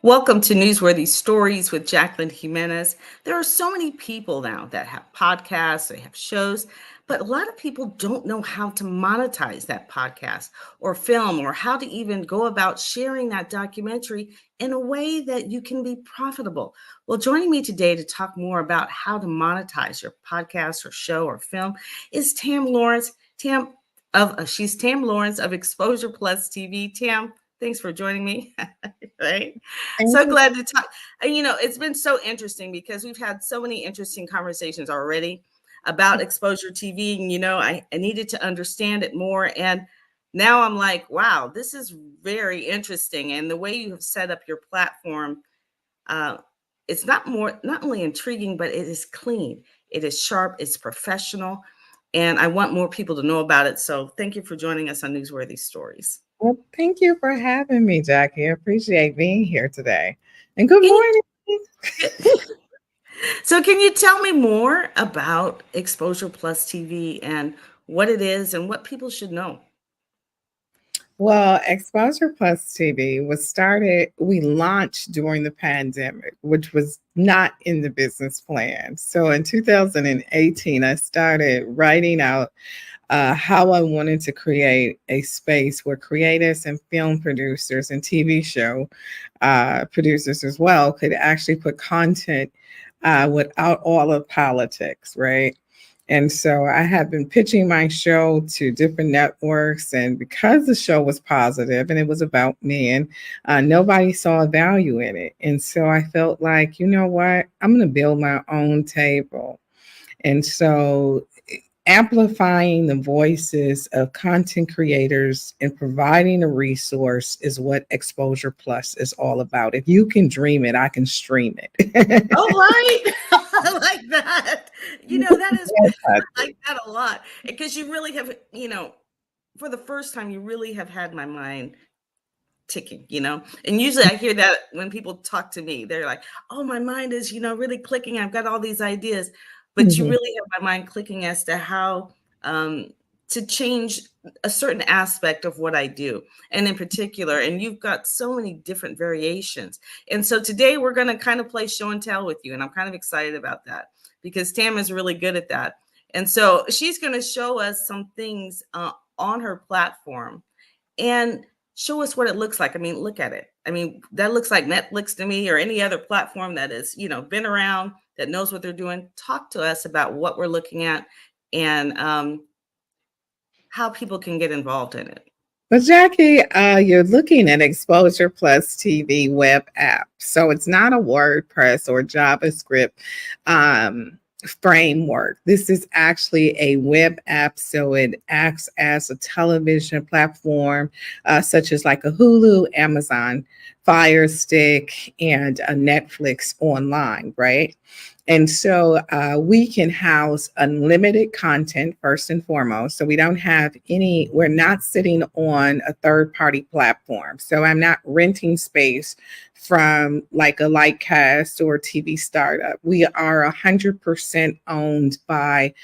Welcome to Newsworthy Stories with Jacqueline Jimenez. There are so many people now that have podcasts, they have shows, but a lot of people don't know how to monetize that podcast or film or how to even go about sharing that documentary in a way that you can be profitable. Well, joining me today to talk more about how to monetize your podcast or show or film is Tam Lawrence. She's Tam Lawrence of Exposure Plus TV. Tam, thanks for joining me. Right? Thank So you. glad to talk. And it's been so interesting because we've had so many interesting conversations already about exposure TV. And I needed to understand it more. And now I'm like, wow, this is very interesting. And the way you have set up your platform, uh, it's not only intriguing, but it is clean. It is sharp, it's professional. And I want more people to know about it. So thank you for joining us on Newsworthy Stories. Well, thank you for having me, Jackie. I appreciate being here today. And good Can you morning. So, can you tell me more about Exposure Plus TV and what it is and what people should know? Well, Exposure Plus TV we launched during the pandemic, which was not in the business plan. So in 2018, I started writing out how I wanted to create a space where creators and film producers and TV show producers as well could actually put content without all of politics, right? And so I have been pitching my show to different networks, and because the show was positive and it was about men, nobody saw value in it. And so I felt like, you know what, I'm going to build my own table. And so amplifying the voices of content creators and providing a resource is what Exposure Plus is all about. If you can dream it, I can stream it. Oh, right. I like that. That is, I like that a lot because you really have, for the first time, you really have had my mind ticking. And usually I hear that when people talk to me, they're like, oh, my mind is, really clicking. I've got all these ideas, but you Mhm. really have my mind clicking as to how um, to change a certain aspect of what I do. And in particular, and you've got so many different variations. And so today we're going to kind of play show and tell with you. And I'm kind of excited about that because Tam is really good at that. And so she's going to show us some things on her platform and show us what it looks like. I mean, look at it. I mean, that looks like Netflix to me or any other platform that is, been around, that knows what they're doing. Talk to us about what we're looking at and how people can get involved in it. But Jackie, you're looking at Exposure Plus TV web app. So it's not a WordPress or JavaScript framework. This is actually a web app. So it acts as a television platform, such as like a Hulu, Amazon, Fire Stick, and a Netflix online, right? And so we can house unlimited content first and foremost. So we're not sitting on a third party platform. So I'm not renting space from like a Lightcast or TV startup. We are 100% owned by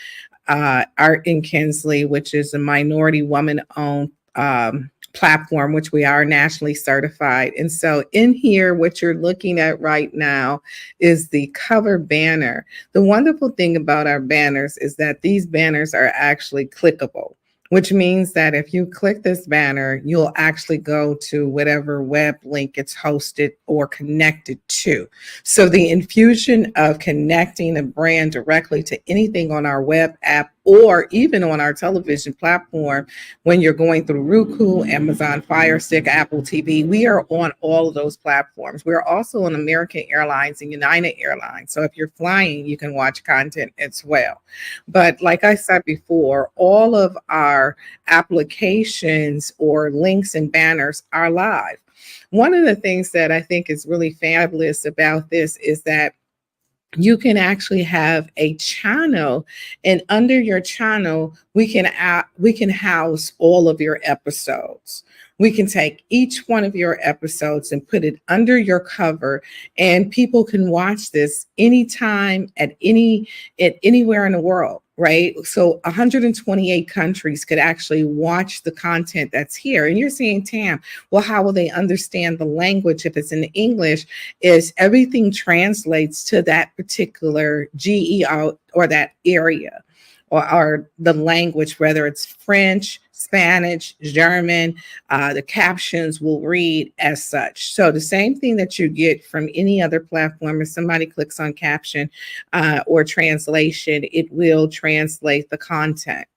Art and Kinsley, which is a minority woman owned platform, which we are nationally certified. And so in here, what you're looking at right now is the cover banner. The wonderful thing about our banners is that these banners are actually clickable, which means that if you click this banner, you'll actually go to whatever web link it's hosted or connected to. So the infusion of connecting a brand directly to anything on our web app or even on our television platform, when you're going through Roku, Amazon Fire Stick, Apple TV, we are on all of those platforms. We're also on American Airlines and United Airlines. So if you're flying, you can watch content as well. But like I said before, all of our applications or links and banners are live. One of the things that I think is really fabulous about this is that you can actually have a channel, and under your channel we can house all of your episodes. We can take each one of your episodes and put it under your cover, and people can watch this anytime at anywhere in the world, right? So 128 countries could actually watch the content that's here. And you're saying, Tam, well, how will they understand the language if it's in English? Is everything translates to that particular GEO or that area, or the language, whether it's French, Spanish, German, the captions will read as such. So the same thing that you get from any other platform, if somebody clicks on caption or translation, it will translate the content.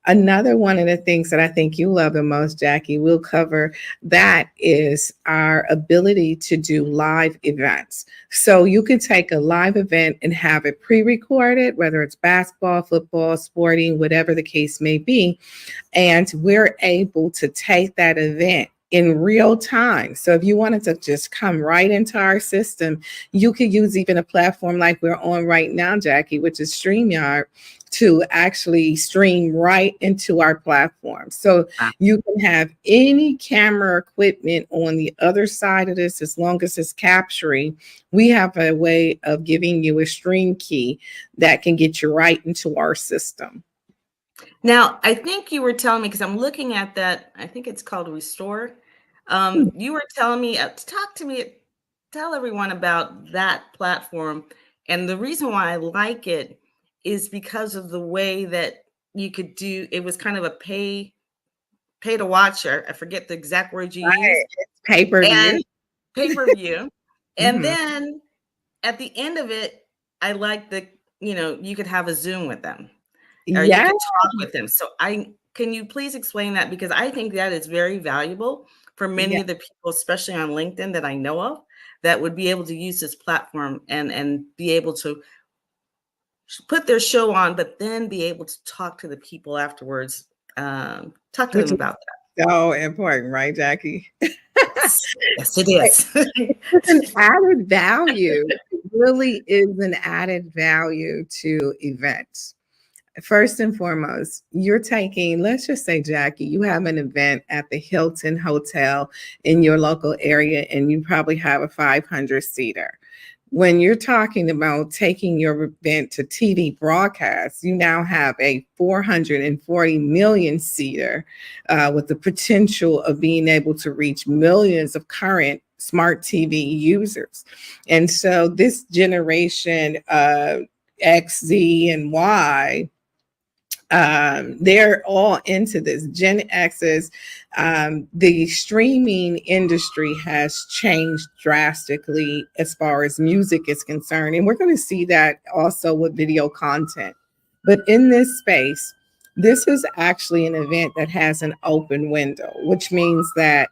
Another one of the things that I think you love the most, Jackie, we'll cover that, is our ability to do live events. So you can take a live event and have it pre-recorded, whether it's basketball, football, sporting, whatever the case may be. And we're able to take that event in real time. So if you wanted to just come right into our system, you could use even a platform like we're on right now, Jackie, which is StreamYard, to actually stream right into our platform. So you can have any camera equipment on the other side of this, as long as it's capturing. We have a way of giving you a stream key that can get you right into our system. Now, I think you were telling me, because I'm looking at that, I think it's called Restore. You were telling me, tell everyone about that platform. And the reason why I like it is because of the way that you could do, it was kind of a pay to watch, or I forget the exact word you used. Pay-per-view. And pay-per-view. And Mhm. then at the end of it, I like you could have a Zoom with them, or you Yeah. could talk with them. So can you please explain that? Because I think that is very valuable for many Yeah. of the people, especially on LinkedIn, that I know of, that would be able to use this platform and be able to put their show on, but then be able to talk to the people afterwards, talk to Which them is about that. so important, right, Jackie? Yes, yes, it is. It's an added value. It really is an added value to events. First and foremost, you're taking, let's just say, Jackie, you have an event at the Hilton Hotel in your local area, and you probably have a 500-seater. When you're talking about taking your event to TV broadcast, you now have a 440 million seater with the potential of being able to reach millions of current smart TV users. And so this generation, X, Z, and Y, they're all into this. Gen X's, the streaming industry has changed drastically as far as music is concerned, and we're going to see that also with video content. But in this space, this is actually an event that has an open window, which means that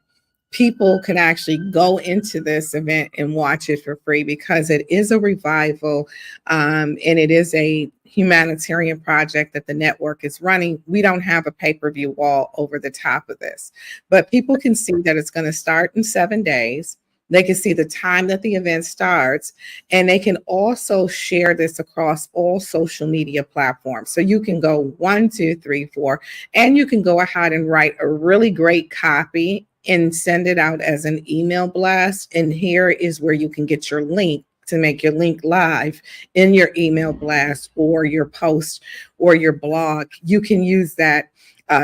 people can actually go into this event and watch it for free, because it is a revival, and it is a humanitarian project that the network is running. We don't have a pay-per-view wall over the top of this, but people can see that it's going to start in 7 days. They can see the time that the event starts, and they can also share this across all social media platforms. So you can go 1, 2, 3, 4, and you can go ahead and write a really great copy and send it out as an email blast. And here is where you can get your link to make your link live in your email blast or your post or your blog. You can use that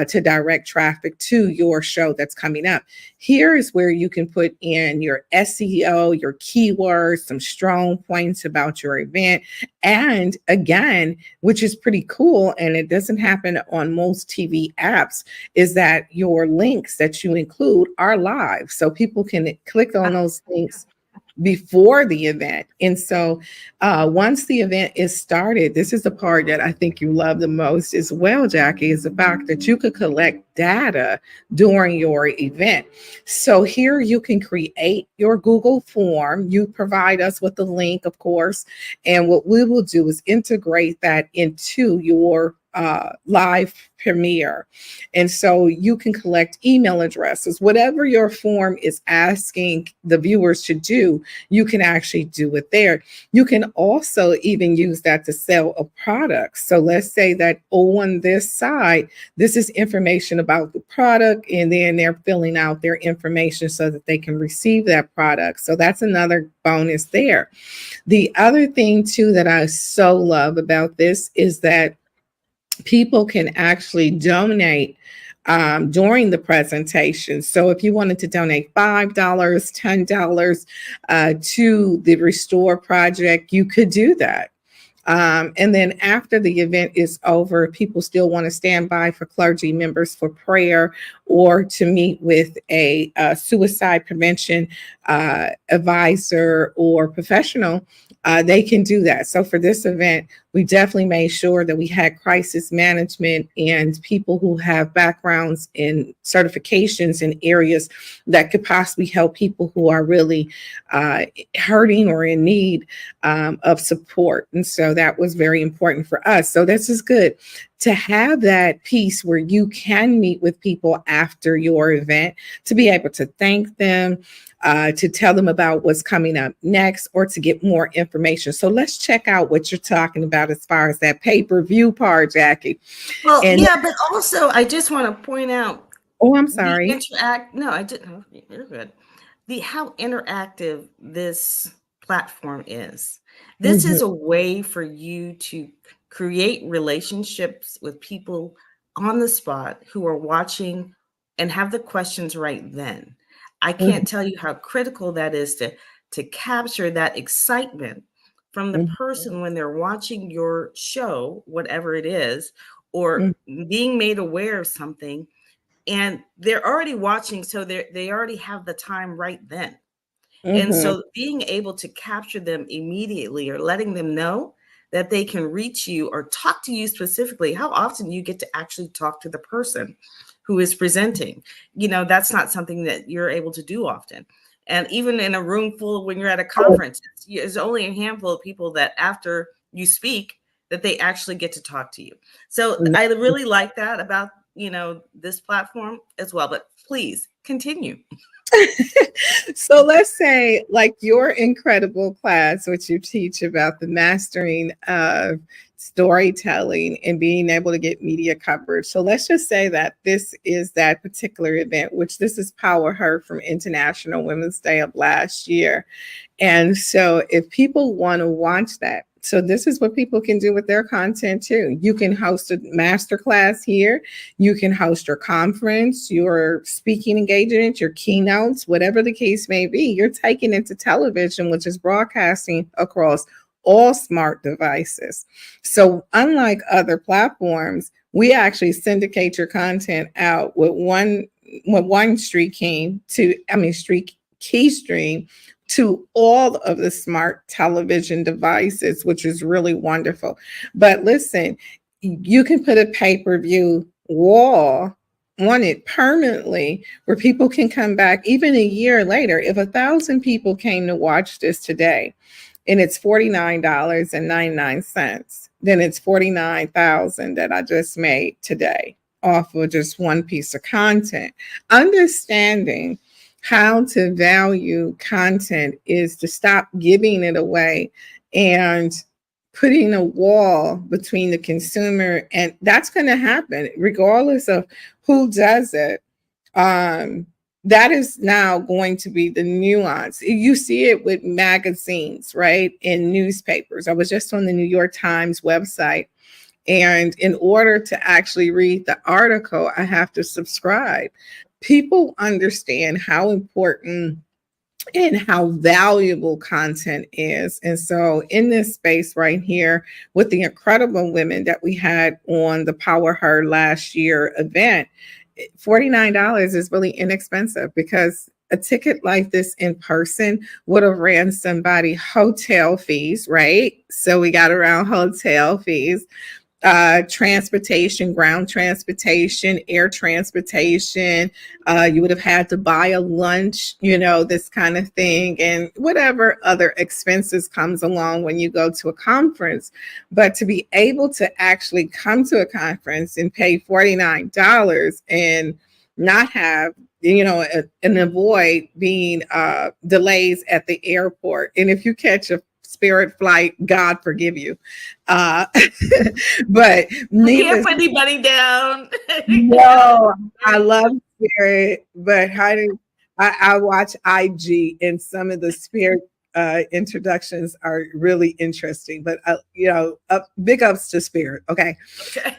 to direct traffic to your show that's coming up. Here is where you can put in your SEO, your keywords, some strong points about your event. And again, which is pretty cool, and it doesn't happen on most TV apps, is that your links that you include are live. So people can click on those links before the event. And so once the event is started, this is the part that I think you love the most as well, Jackie, is the fact that you could collect data during your event. So here you can create your Google form. You provide us with the link, of course. And what we will do is integrate that into your live premiere. And so you can collect email addresses. Whatever your form is asking the viewers to do, you can actually do it there. You can also even use that to sell a product. So let's say that on this side, this is information about the product, and then they're filling out their information so that they can receive that product. So that's another bonus there. The other thing too that I so love about this is that people can actually donate during the presentation. So if you wanted to donate $5, $10 to the Restore Project, you could do that. And then after the event is over, people still want to stand by for clergy members for prayer or to meet with a suicide prevention advisor or professional. They can do that. So for this event, we definitely made sure that we had crisis management and people who have backgrounds in certifications in areas that could possibly help people who are really hurting or in need of support. And so that was very important for us. So this is good to have that piece where you can meet with people after your event, to be able to thank them, to tell them about what's coming up next, or to get more information. So let's check out what you're talking about as far as that pay-per-view part, Jackie. Well, And yeah, but also I just want to point out oh, I'm the sorry. no, I didn't. You're good. The how interactive this platform is. This Mhm, is a way for you to create relationships with people on the spot who are watching and have the questions right then. I mhm, can't tell you how critical that is to capture that excitement from the mhm, person when they're watching your show, whatever it is, or mhm, being made aware of something, and they're already watching, so they already have the time right then. And mhm, so being able to capture them immediately or letting them know that they can reach you or talk to you specifically, how often you get to actually talk to the person who is presenting. That's not something that you're able to do often. And even in a room full, when you're at a conference, there's only a handful of people that after you speak, that they actually get to talk to you. So mhm. I really like that about, this platform as well. But please continue. So let's say, like your incredible class, which you teach about the mastering of storytelling and being able to get media coverage. So let's just say that this is that particular event, which this is Power Her from International Women's Day of last year. And so if people want to watch that, so this is what people can do with their content too. You can host a masterclass here. You can host your conference, your speaking engagement, your keynotes, whatever the case may be. You're taking it to television, which is broadcasting across all smart devices. So unlike other platforms, we actually syndicate your content out with one street key stream to all of the smart television devices, which is really wonderful. But listen, you can put a pay-per-view wall on it permanently where people can come back even a year later. If 1,000 people came to watch this today and it's $49.99, then it's 49,000 that I just made today off of just one piece of content. Understanding how to value content is to stop giving it away and putting a wall between the consumer, and that's going to happen regardless of who does it. That is now going to be the nuance. You see it with magazines, right? In newspapers. I was just on the New York Times website, and in order to actually read the article, I have to subscribe. People understand how important and how valuable content is. And so, in this space right here, with the incredible women that we had on the Power Her last year event, $49 is really inexpensive because a ticket like this in person would have ran somebody hotel fees, right? So we got around hotel fees. transportation, ground transportation, air transportation. You would have had to buy a lunch, this kind of thing, and whatever other expenses comes along when you go to a conference. But to be able to actually come to a conference and pay $49 and not have and avoid being delays at the airport. And if you catch a Spirit flight, God forgive you. Uh, but I can't needless, put anybody down. no, I love Spirit, but I watch IG, and some of the Spirit introductions are really interesting. But big ups to Spirit. Okay,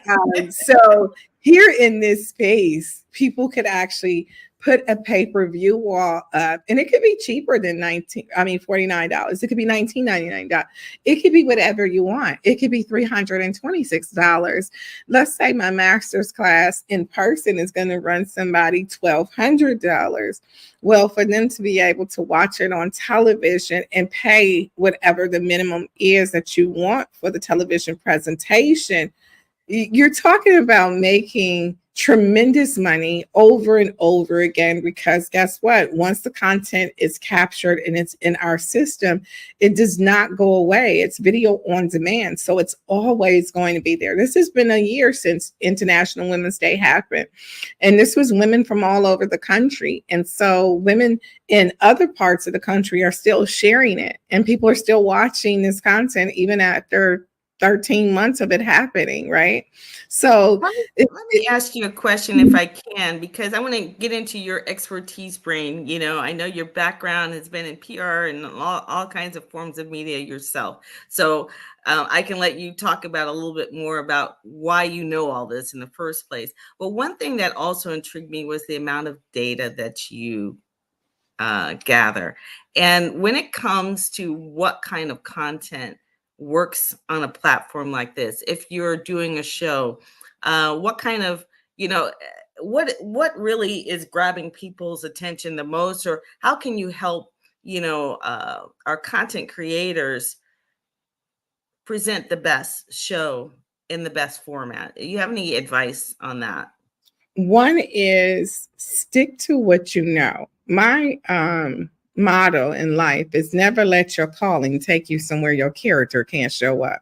Okay. so here in this space, people could actually put a pay-per-view wall up, and it could be cheaper than $49. It could be $19.99. It could be whatever you want. It could be $326. Let's say my master's class in person is going to run somebody $1,200. Well, for them to be able to watch it on television and pay whatever the minimum is that you want for the television presentation, you're talking about making tremendous money over and over again, because guess what? Once the content is captured and it's in our system, it does not go away. It's video on demand. So it's always going to be there. This has been a year since International Women's Day happened. And this was women from all over the country. And so women in other parts of the country are still sharing it. And people are still watching this content even after 13 months of it happening, right? So let me ask you a question if I can, because I want to get into your expertise brain. I know your background has been in PR and all kinds of forms of media yourself. So I can let you talk about a little bit more about why you know all this in the first place. But one thing that also intrigued me was the amount of data that you gather. And when it comes to what kind of content works on a platform like this, if you're doing a show, what kind of, what really is grabbing people's attention the most, or how can you help, our content creators present the best show in the best format? You have any advice on that? One is stick to what you know. My motto in life is never let your calling take you somewhere your character can't show up.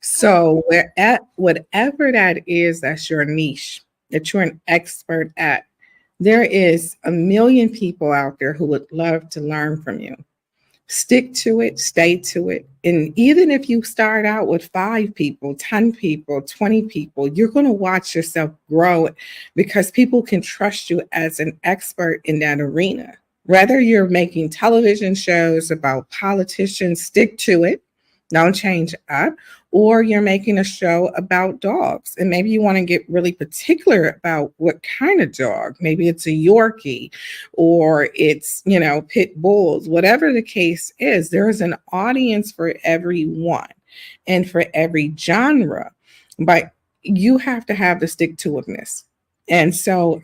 So whatever that is, that's your niche, that you're an expert at. There is a million people out there who would love to learn from you. Stick to it, stay to it. And even if you start out with 5 people, 10 people, 20 people, you're going to watch yourself grow, because people can trust you as an expert in that arena. Whether you're making television shows about politicians, stick to it, don't change up, or you're making a show about dogs. And maybe you want to get really particular about what kind of dog. Maybe it's a Yorkie, or it's, pit bulls, whatever the case is. There is an audience for everyone and for every genre, but you have to have the stick to itness. And so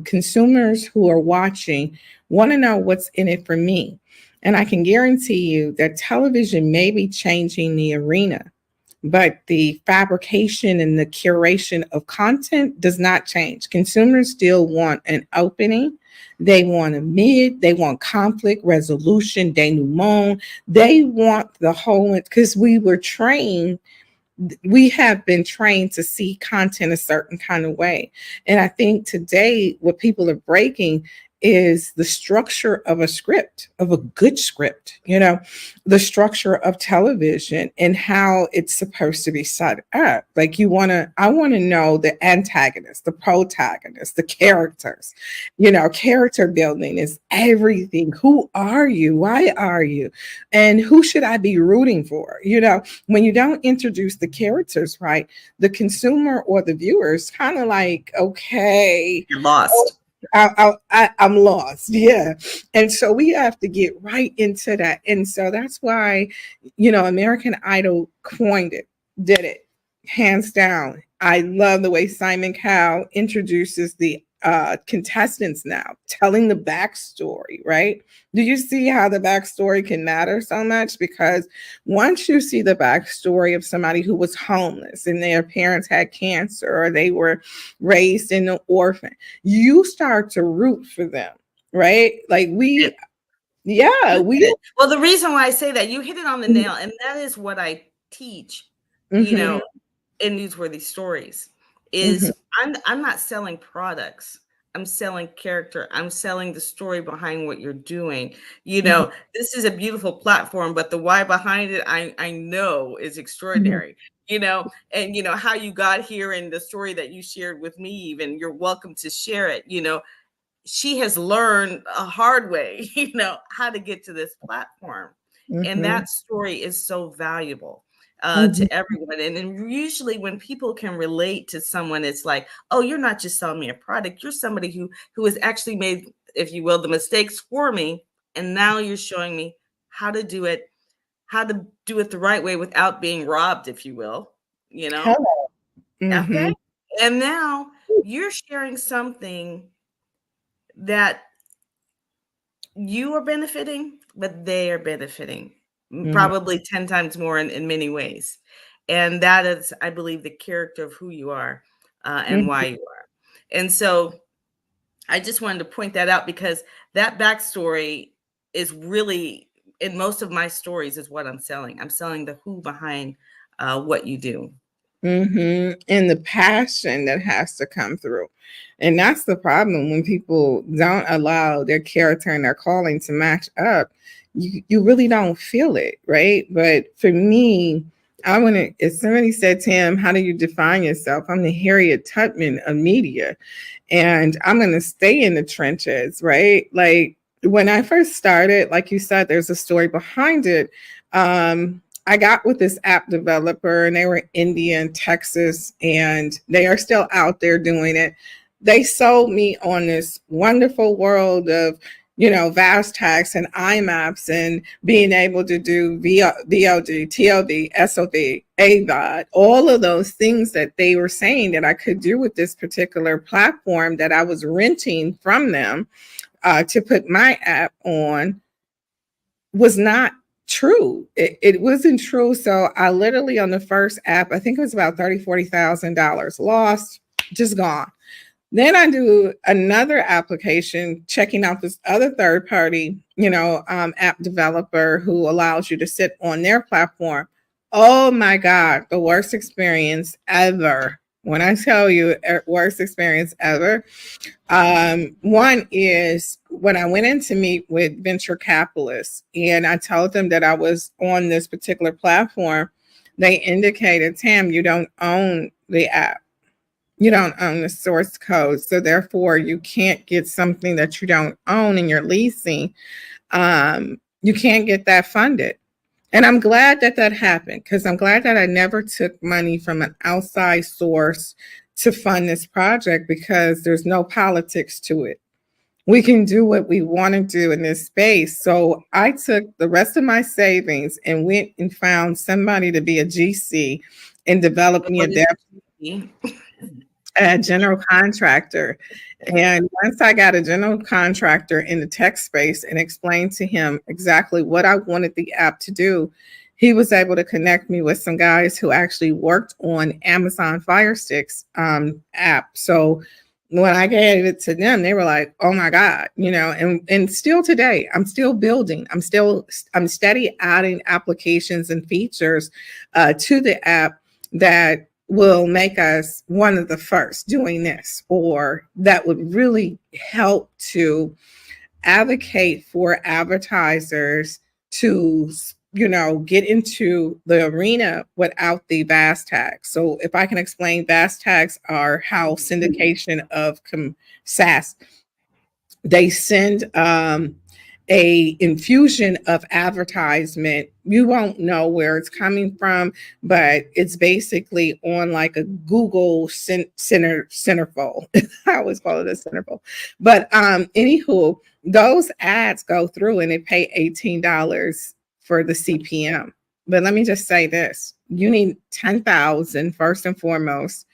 consumers who are watching want to know what's in it for me. And I can guarantee you that television may be changing the arena, but the fabrication and the curation of content does not change. Consumers still want an opening. They want a mid. They want conflict resolution, denouement. They want the whole, because we have been trained to see content a certain kind of way. And I think today what people are breaking is the structure of a script, of a good script, the structure of television and how it's supposed to be set up. Like I want to know the antagonist, the protagonist, the characters. Character building is everything. Who are you? Why are you? And who should I be rooting for? When you don't introduce the characters right, the consumer or the viewer is kind of like, okay, You're lost. I'm lost. Yeah. And so we have to get right into that. And so that's why, American Idol did it hands down. I love the way Simon Cowell introduces the contestants now, telling the backstory, right? Do you see how the backstory can matter so much? Because once you see the backstory of somebody who was homeless and their parents had cancer or they were raised in an orphan, you start to root for them, right? Like Yeah, yeah, you we, hit it. Well, the reason why I say that, you hit it on the nail, and that is what I teach, you mm-hmm, know, in Newsworthy Stories, mm-hmm, is I'm not selling products. I'm selling character. I'm selling the story behind what you're doing. mm-hmm, This is a beautiful platform, but the why behind it, I know is mm-hmm, extraordinary. And how you got here and the story that you shared with me, even you're welcome to share it. She has learned a hard way, how to get to this platform. And mm-hmm, that story is so valuable mm-hmm, to everyone. And then usually when people can relate to someone, it's like, oh, you're not just selling me a product. You're somebody who has actually made, if you will, the mistakes for me. And now you're showing me how to do it, the right way without being robbed, if you will, you know? hello, mm-hmm, Okay. And now you're sharing something that you are benefiting, but they are benefiting mm-hmm, probably 10 times more in many ways. And that is, I believe, the character of who you are and why you are. And so I just wanted to point that out because that backstory is really, in most of my stories, is what I'm selling. I'm selling the who behind what you do. mm-hmm. And the passion that has to come through. And that's the problem when people don't allow their character and their calling to match up. You really don't feel it, right? But for me, I want to, if somebody said, Tim, how do you define yourself? I'm the Harriet Tubman of media, and I'm going to stay in the trenches, right? Like when I first started, like you said, there's a story behind it. I got with this app developer, and they were in India and Texas, and they are still out there doing it. They sold me on this wonderful world of, vast tags and IMAPs and being able to do VOD, TOD, SOD, AVOD, all of those things that they were saying that I could do with this particular platform that I was renting from them to put my app on was not true. It wasn't true. So I literally on the first app, I think it was about $40,000 lost, just gone. Then I do another application, checking out this other third party, app developer who allows you to sit on their platform. Oh my God, the worst experience ever. When I tell you worst experience ever, one is when I went in to meet with venture capitalists and I told them that I was on this particular platform, they indicated, Tam, you don't own the app. You don't own the source code. So therefore you can't get something that you don't own and you're leasing. You can't get that funded. And I'm glad that that happened because I'm glad that I never took money from an outside source to fund this project because there's no politics to it. We can do what we want to do in this space. So I took the rest of my savings and went and found somebody to be a GC and develop me What is the a general contractor. And once I got a general contractor in the tech space and explained to him exactly what I wanted the app to do, he was able to connect me with some guys who actually worked on Amazon Fire Sticks app. So when I gave it to them, they were like, "Oh my God," and still today, I'm still building. I'm steady adding applications and features to the app that will make us one of the first doing this, or that would really help to advocate for advertisers to get into the arena without the VAS tags. So if I can explain, VAS tags are how syndication of SaaS, they send a infusion of advertisement. You won't know where it's coming from, but it's basically on like a Google centerfold. I always call it a centerfold. But anywho, those ads go through and they pay $18 for the CPM. But let me just say this: you need 10,000 first and foremost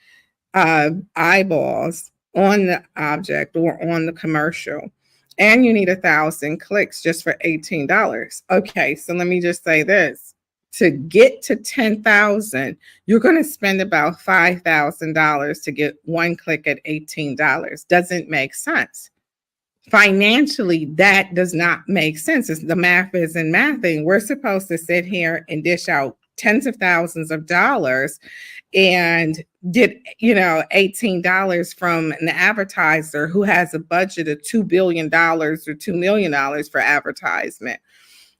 eyeballs on the object or on the commercial, and you need 1,000 clicks just for $18. Okay, so let me just say this. To get to 10,000, you're going to spend about $5,000 to get one click at $18. Doesn't make sense. Financially, that does not make sense. The math isn't mathing. We're supposed to sit here and dish out tens of thousands of dollars and get, $18 from an advertiser who has a budget of $2 billion or $2 million for advertisement,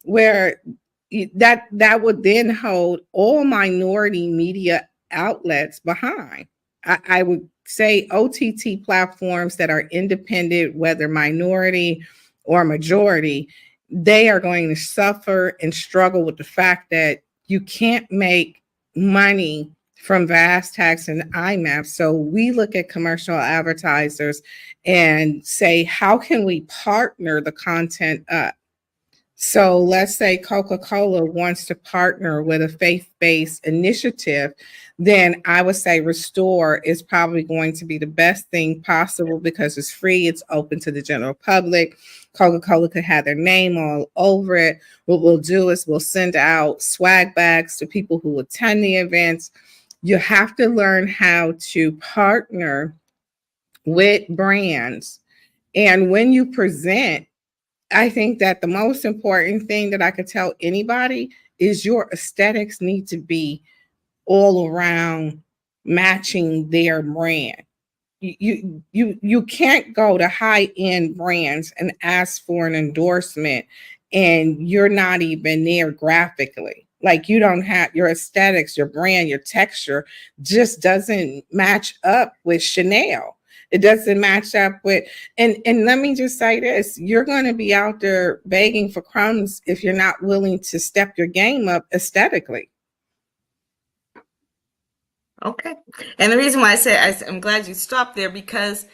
where that would then hold all minority media outlets behind. I would say OTT platforms that are independent, whether minority or majority, they are going to suffer and struggle with the fact that you can't make money from vast tax and IMAP. So we look at commercial advertisers and say, how can we partner the content up? So let's say Coca-Cola wants to partner with a faith-based initiative, then I would say Restore is probably going to be the best thing possible because it's free, it's open to the general public. Coca-Cola could have their name all over it. What we'll do is we'll send out swag bags to people who attend the events. You have to learn how to partner with brands. And when you present, I think that the most important thing that I could tell anybody is your aesthetics need to be all around matching their brand. You can't go to high-end brands and ask for an endorsement and you're not even there graphically. Like, you don't have your aesthetics, your brand, your texture just doesn't match up with Chanel. It doesn't match up with, and let me just say this, you're going to be out there begging for crumbs if you're not willing to step your game up aesthetically. Okay. And the reason why I'm glad you stopped there, because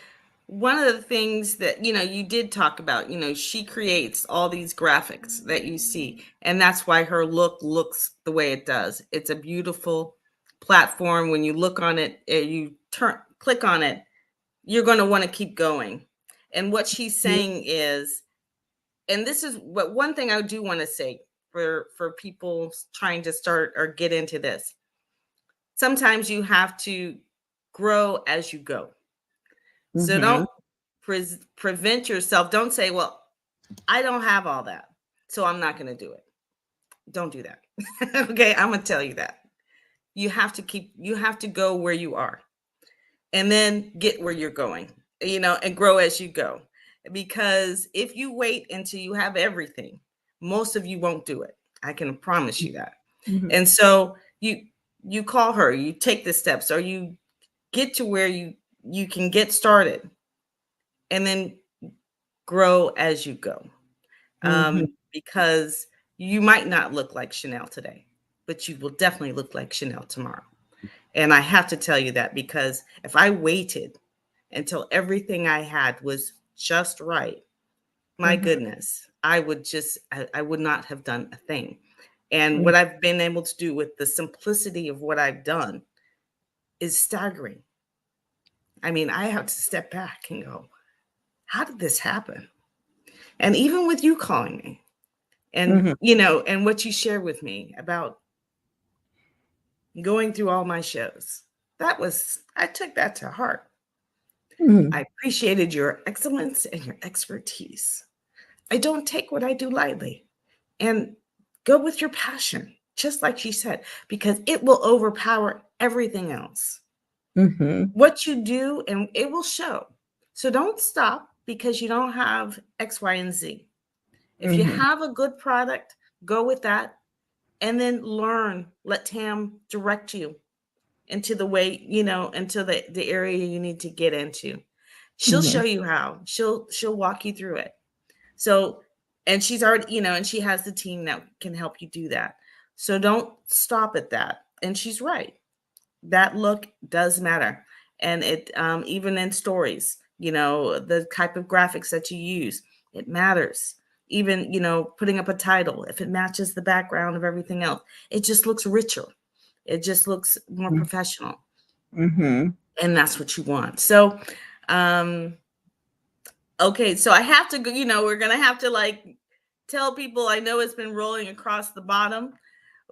one of the things that, you did talk about, she creates all these graphics that you see, and that's why her look looks the way it does. It's a beautiful platform. When you look on it, click on it, you're going to want to keep going. And what she's saying is, and this is what one thing I do want to say for people trying to start or get into this. Sometimes you have to grow as you go. So don't prevent yourself. Don't say, well, I don't have all that, so I'm not going to do it. Don't do that. Okay, I'm going to tell you that. You have to go where you are and then get where you're going, and grow as you go. Because if you wait until you have everything, most of you won't do it. I can promise you that. And so you call her, you take the steps, or you get to where you can get started, and then grow as you go. Because you might not look like Chanel today, but you will definitely look like Chanel tomorrow. And I have to tell you that, because if I waited until everything I had was just right, my goodness, I would not have done a thing. And what I've been able to do with the simplicity of what I've done is staggering. I mean, I have to step back and go, how did this happen? And even with you calling me and, and what you shared with me about going through all my shows, I took that to heart. I appreciated your excellence and your expertise. I don't take what I do lightly, and go with your passion, just like she said, because it will overpower everything else. What you do, and it will show. So don't stop because you don't have X, Y, and Z. If you have a good product, go with that, and then learn. Let Tam direct you into the way, into the area you need to get into. She'll show you how. She'll walk you through it. So, and she's already, and she has the team that can help you do that. So don't stop at that. And she's right. That look does matter. And it, even in stories, the type of graphics that you use, it matters. Even, putting up a title, if it matches the background of everything else, it just looks richer. It just looks more professional. And that's what you want. So Um, okay, so I have to go, we're gonna have to like tell people. I know it's been rolling across the bottom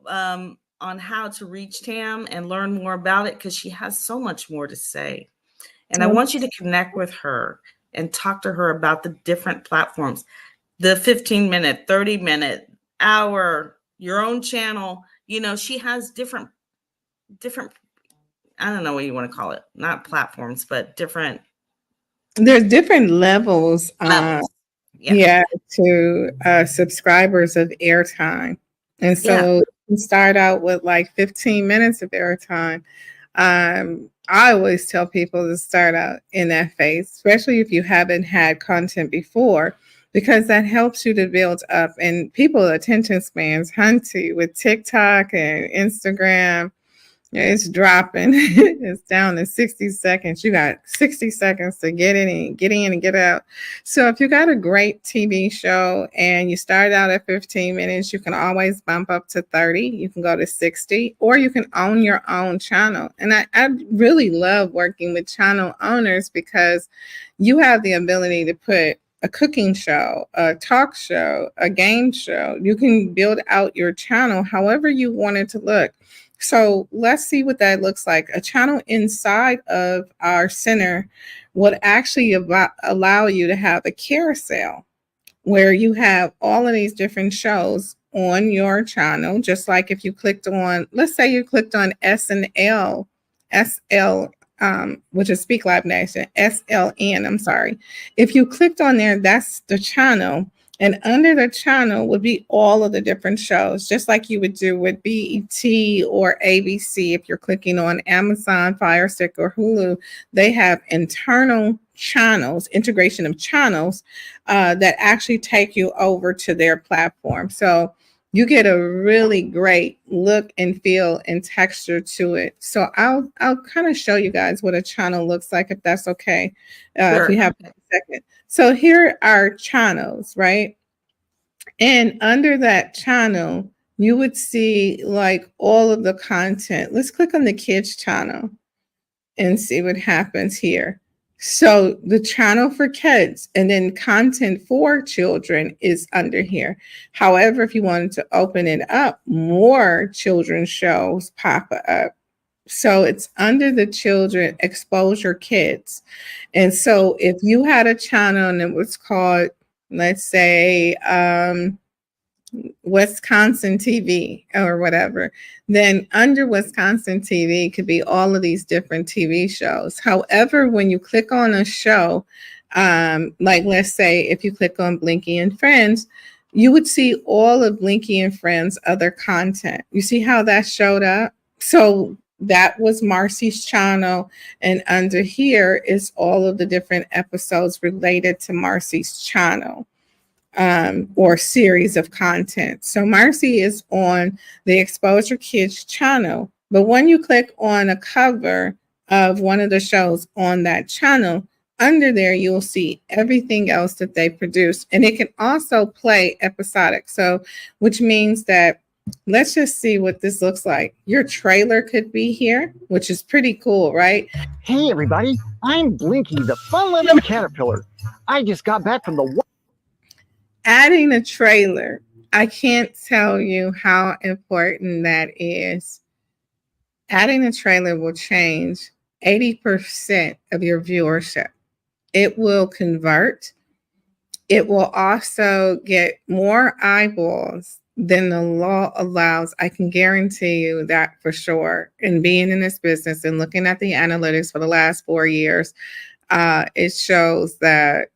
on how to reach Tam and learn more about it because she has so much more to say. And I want you to connect with her and talk to her about the different platforms, the 15-minute, 30-minute, hour, your own channel. She has different, I don't know what you want to call it, not platforms, but different There's different levels, levels. yeah, to subscribers of airtime. And Yeah. so you start out with like 15 minutes of airtime. I always tell people to start out in that phase, especially if you haven't had content before, because that helps you to build up. And people attention spans hunty with TikTok and Instagram. It's dropping. It's down to 60 seconds. You got 60 seconds to get in and get out. So if you got a great TV show and you start out at 15 minutes, you can always bump up to 30. You can go to 60, or you can own your own channel. And I really love working with channel owners because you have the ability to put a cooking show, a talk show, a game show. You can build out your channel however you want it to look. So let's see what that looks like. A channel inside of our center would actually allow you to have a carousel where you have all of these different shows on your channel. Just like if you clicked on, let's say you clicked on SL, which is Speak Live Nation, SLN, I'm sorry. If you clicked on there, that's the channel. And under the channel would be all of the different shows, just like you would do with BET or ABC. If you're clicking on Amazon, Fire Stick, or Hulu, they have internal channels, integration of channels that actually take you over to their platform. So you get a really great look and feel and texture to it. So I'll kind of show you guys what a channel looks like, if that's okay. Sure. If we have a second. So here are channels, right? And under that channel, you would see like all of the content. Let's click on the kids channel and see what happens here. So the channel for kids and then content for children is under here. However, if you wanted to open it up, more children's shows pop up. So it's under the children exposure kids. And so if you had a channel and it was called, let's say, Wisconsin TV or whatever, then under Wisconsin TV could be all of these different TV shows. However, when you click on a show, like let's say if you click on Blinky and Friends, you would see all of Blinky and Friends' other content. You see how that showed up? So that was Marcy's channel. And under here is all of the different episodes related to Marcy's channel. Or series of content. So Marcy is on the Exposure Kids channel, but when you click on a cover of one of the shows on that channel, under there you'll see everything else that they produce, and it can also play episodic. So, which means that let's just see what this looks like. Your trailer could be here, which is pretty cool, right? Hey everybody, I'm Blinky, the fun-loving caterpillar. I just got back from the adding a trailer, I can't tell you how important that is. Adding a trailer will change 80% of your viewership. It will convert. It will also get more eyeballs than the law allows. I can guarantee you that for sure. And being in this business and looking at the analytics for the last 4 years, it shows that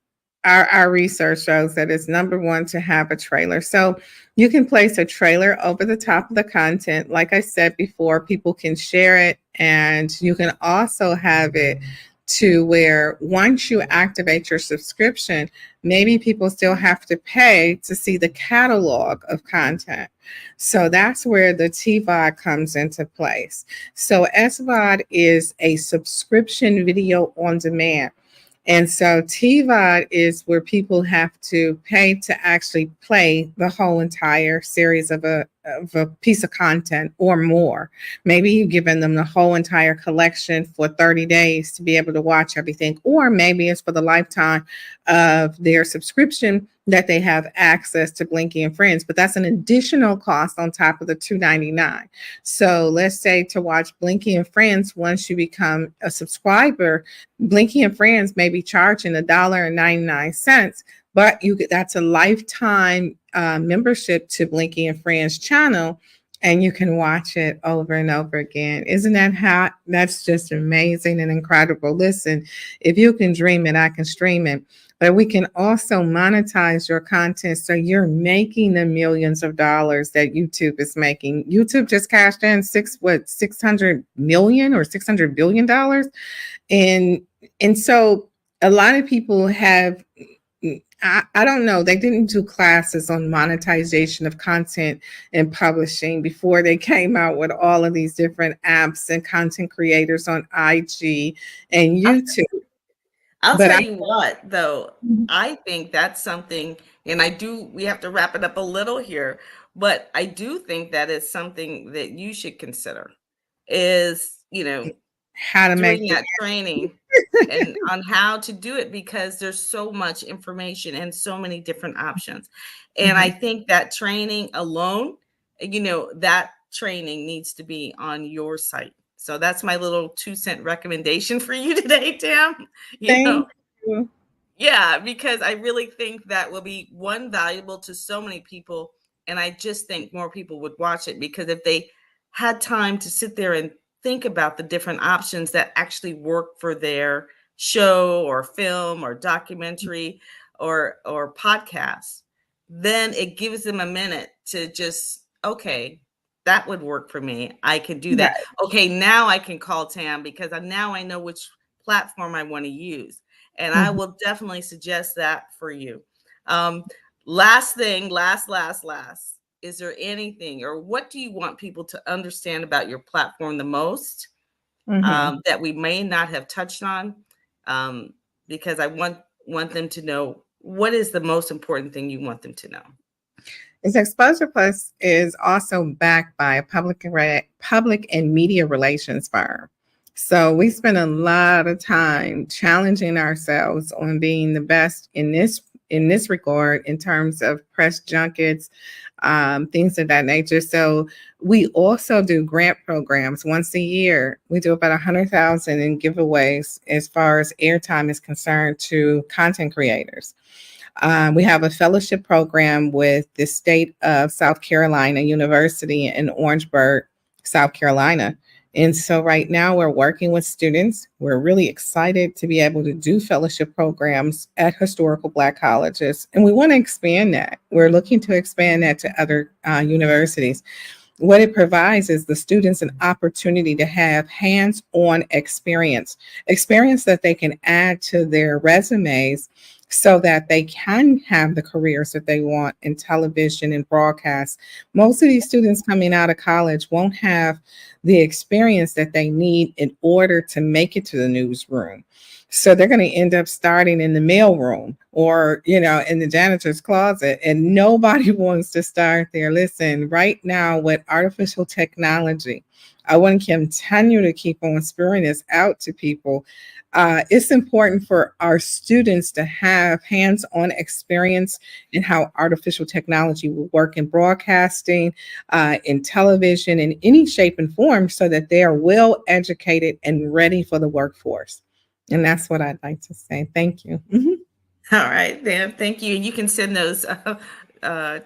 our research shows that it's number one to have a trailer. So you can place a trailer over the top of the content. Like I said before, people can share it, and you can also have it to where once you activate your subscription, maybe people still have to pay to see the catalog of content. So that's where the TVOD comes into place. So SVOD is a subscription video on demand. And so TVOD is where people have to pay to actually play the whole entire series of a of a piece of content or more. Maybe you've given them the whole entire collection for 30 days to be able to watch everything, or maybe it's for the lifetime of their subscription that they have access to Blinky and Friends, but that's an additional cost on top of the $2.99. So let's say to watch Blinky and Friends, once you become a subscriber, Blinky and Friends may be charging $1.99, but that's a lifetime membership to Blinky and Friends channel, and you can watch it over and over again. Isn't that hot? That's just amazing and incredible. Listen, if you can dream it, I can stream it. But we can also monetize your content, so you're making the millions of dollars that YouTube is making. YouTube just cashed in 600 million or $600 billion. And so a lot of people have, I don't know, they didn't do classes on monetization of content and publishing before they came out with all of these different apps and content creators on IG and YouTube. I'll But tell you what, though, I think that's something, and we have to wrap it up a little here, but I do think that is something that you should consider is, how to make doing that training and on how to do it, because there's so much information and so many different options. And I think that training alone, that training needs to be on your site. So that's my little 2-cent recommendation for you today, Tam. Thank you. Yeah, because I really think that will be valuable to so many people. And I just think more people would watch it, because if they had time to sit there and think about the different options that actually work for their show or film or documentary or podcast, then it gives them a minute to just, okay, that would work for me. I can do that. Right. Okay, now I can call Tam, because now I know which platform I want to use. And I will definitely suggest that for you. Last thing, last. Is there anything, or what do you want people to understand about your platform the most that we may not have touched on? Because I want them to know, what is the most important thing you want them to know? Is Exposure Plus is also backed by a public and media relations firm. So we spend a lot of time challenging ourselves on being the best in this regard, in terms of press junkets, things of that nature. So we also do grant programs once a year. We do about 100,000 in giveaways as far as airtime is concerned to content creators. We have a fellowship program with the state of South Carolina University in Orangeburg, South Carolina. And so right now we're working with students. We're really excited to be able to do fellowship programs at historical Black colleges. And we want to expand that. We're looking to expand that to other universities. What it provides is the students an opportunity to have hands-on experience that they can add to their resumes, so that they can have the careers that they want in television and broadcast. Most of these students coming out of college won't have the experience that they need in order to make it to the newsroom. So they're going to end up starting in the mailroom or, in the janitor's closet, and nobody wants to start there. Listen, right now with artificial technology, I want to continue to keep on spurring this out to people. It's important for our students to have hands-on experience in how artificial technology will work in broadcasting, in television, in any shape and form, so that they are well educated and ready for the workforce. And that's what I'd like to say. Thank you. All right, then. Thank you. And you can send those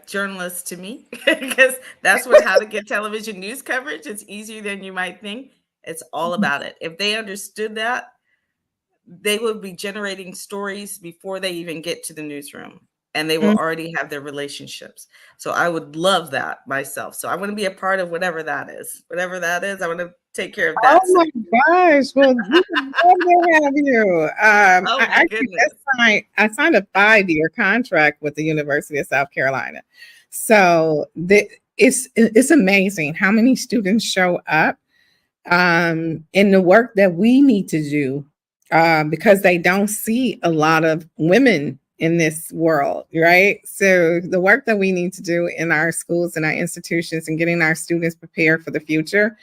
journalists to me, because that's how to get television news coverage. It's easier than you might think. It's all about it. If they understood that, they will be generating stories before they even get to the newsroom, and they will already have their relationships. So I would love that myself. So I want to be a part of whatever that is. Whatever that is, I want to take care of that. Oh my gosh. Well, we would love to have you. Oh my goodness. I signed a 5-year contract with the University of South Carolina. So it's amazing how many students show up in the work that we need to do, because they don't see a lot of women in this world, right? So the work that we need to do in our schools and our institutions and getting our students prepared for the future,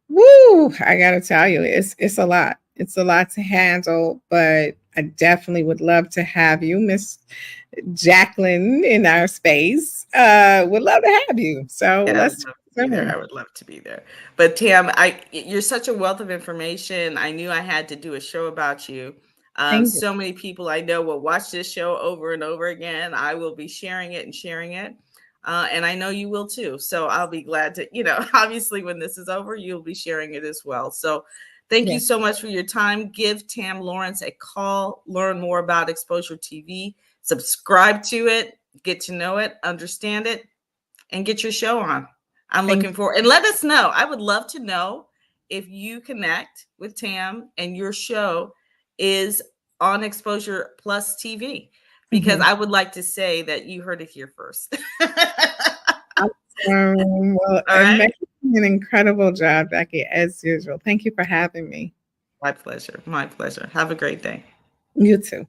woo, I gotta tell you, it's a lot. It's a lot to handle, but I definitely would love to have you, Miss Jacqueline, in our space. Would love to have you. So Yeah, I would let's love to be there. I would love to be there. But Tam, you're such a wealth of information. I knew I had to do a show about you. thank you. So many people I know will watch this show over and over again. I will be sharing it and sharing it. And I know you will too. So I'll be glad to, obviously when this is over, you'll be sharing it as well. So thank you Yes, so much for your time. Give Tam Lawrence a call, learn more about Exposure TV, subscribe to it, get to know it, understand it, and get your show on. I'm thank looking forward, and let us know. I would love to know if you connect with Tam and your show is on Exposure Plus TV, you. because I would like to say that you heard it here first. Well, All and right. making an incredible job, Becky, as usual. Thank you for having me. My pleasure. My pleasure. Have a great day. You too.